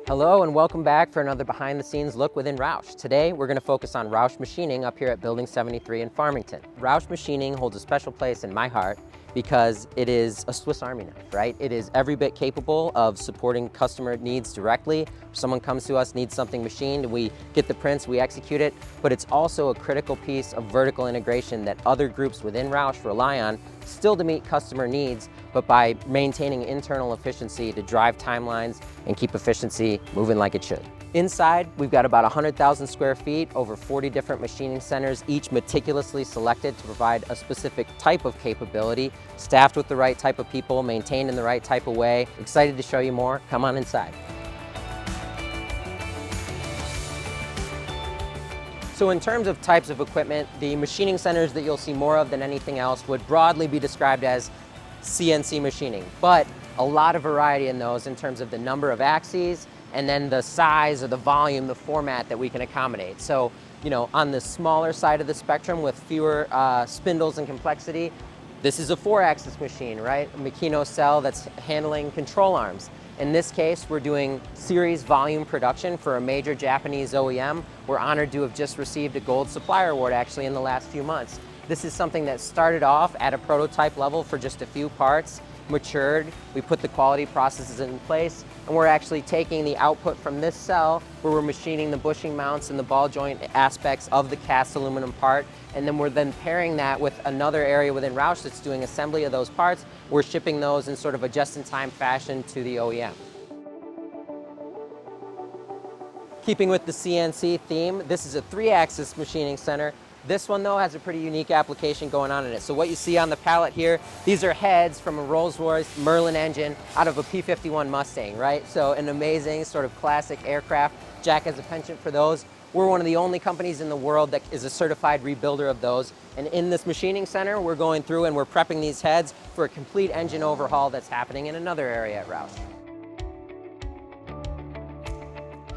Hello and welcome back for another behind the scenes look within Roush. Today we're going to focus on Roush Machining up here at Building 73 in Farmington. Roush Machining holds a special place in my heart because it is a Swiss Army knife, right? It is every bit capable of supporting customer needs directly. If someone comes to us, needs something machined, we get the prints, we execute it, but it's also a critical piece of vertical integration that other groups within Roush rely on still to meet customer needs, but by maintaining internal efficiency to drive timelines and keep efficiency moving like it should. Inside, we've got about 100,000 square feet, over 40 different machining centers, each meticulously selected to provide a specific type of capability, staffed with the right type of people, maintained in the right type of way. Excited to show you more. Come on inside. So in terms of types of equipment, the machining centers that you'll see more of than anything else would broadly be described as CNC machining, but a lot of variety in those in terms of the number of axes and then the size or the volume, the format that we can accommodate. So, on the smaller side of the spectrum with fewer spindles and complexity, this is a 4-axis machine, right? A Makino cell that's handling control arms. In this case, we're doing series volume production for a major Japanese OEM. We're honored to have just received a Gold Supplier Award actually in the last few months. This is something that started off at a prototype level for just a few parts, matured, we put the quality processes in place, and we're actually taking the output from this cell where we're machining the bushing mounts and the ball joint aspects of the cast aluminum part, and then we're pairing that with another area within Roush that's doing assembly of those parts. We're shipping those in sort of a just-in-time fashion to the OEM. Keeping with the CNC theme, this is a 3-axis machining center. This one though has a pretty unique application going on in it. So what you see on the pallet here, these are heads from a Rolls-Royce Merlin engine out of a P-51 Mustang, right? So an amazing sort of classic aircraft. Jack has a penchant for those. We're one of the only companies in the world that is a certified rebuilder of those. And in this machining center, we're going through and we're prepping these heads for a complete engine overhaul that's happening in another area at Roush.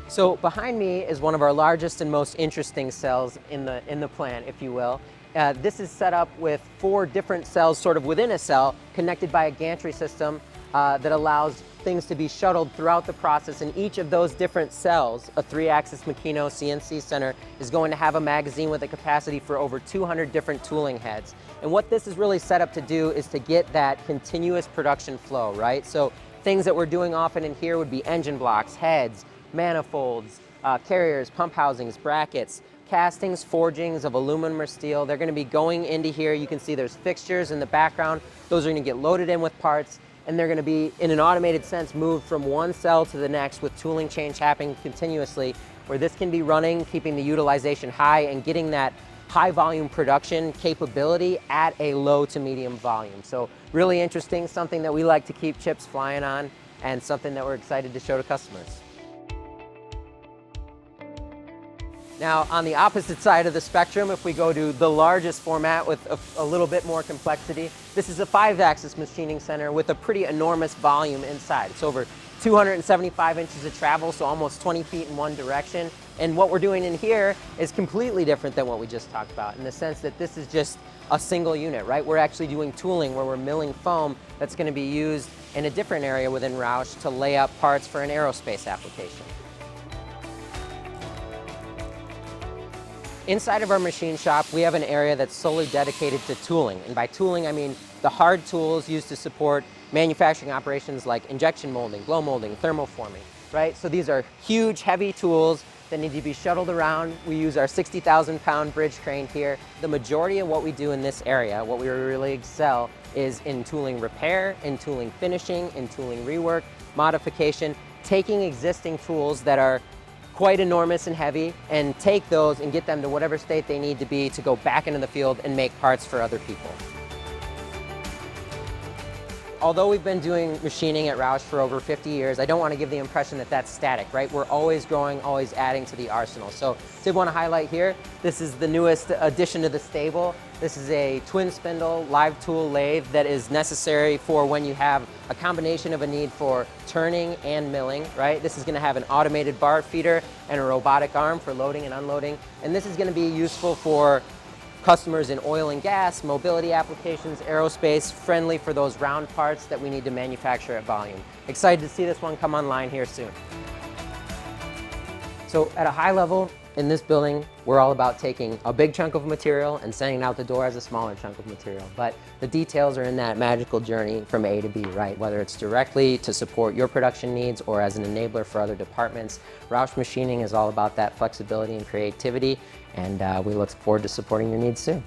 So behind me is one of our largest and most interesting cells in the plant, if you will. This is set up with 4 different cells sort of within a cell connected by a gantry system that allows things to be shuttled throughout the process. And each of those different cells, a 3-axis Makino CNC center, is going to have a magazine with a capacity for over 200 different tooling heads. And what this is really set up to do is to get that continuous production flow, right? So things that we're doing often in here would be engine blocks, heads, manifolds, carriers, pump housings, brackets, castings, forgings of aluminum or steel. They're going to be going into here. You can see there's fixtures in the background. Those are going to get loaded in with parts, and they're going to be, in an automated sense, moved from one cell to the next with tooling change happening continuously, where this can be running, keeping the utilization high and getting that high volume production capability at a low to medium volume. So really interesting, something that we like to keep chips flying on, and something that we're excited to show to customers. Now, on the opposite side of the spectrum, if we go to the largest format with a little bit more complexity, this is a 5-axis machining center with a pretty enormous volume inside. It's over 275 inches of travel, so almost 20 feet in one direction. And what we're doing in here is completely different than what we just talked about, in the sense that this is just a single unit, right? We're actually doing tooling where we're milling foam that's going to be used in a different area within Roush to lay up parts for an aerospace application. Inside of our machine shop, we have an area that's solely dedicated to tooling. And by tooling, I mean the hard tools used to support manufacturing operations like injection molding, blow molding, thermoforming, right? So these are huge, heavy tools that need to be shuttled around. We use our 60,000-pound bridge crane here. The majority of what we do in this area, what we really excel, is in tooling repair, in tooling finishing, in tooling rework, modification, taking existing tools that are quite enormous and heavy, and take those and get them to whatever state they need to be to go back into the field and make parts for other people. Although we've been doing machining at Roush for over 50 years, I don't want to give the impression that that's static, right? We're always growing, always adding to the arsenal. So did want to highlight here, this is the newest addition to the stable. This is a twin spindle live tool lathe that is necessary for when you have a combination of a need for turning and milling, right? This is going to have an automated bar feeder and a robotic arm for loading and unloading. And this is going to be useful for customers in oil and gas, mobility applications, aerospace, friendly for those round parts that we need to manufacture at volume. Excited to see this one come online here soon. So at a high level, in this building, we're all about taking a big chunk of material and sending it out the door as a smaller chunk of material. But the details are in that magical journey from A to B, right? Whether it's directly to support your production needs or as an enabler for other departments, Roush Machining is all about that flexibility and creativity, and we look forward to supporting your needs soon.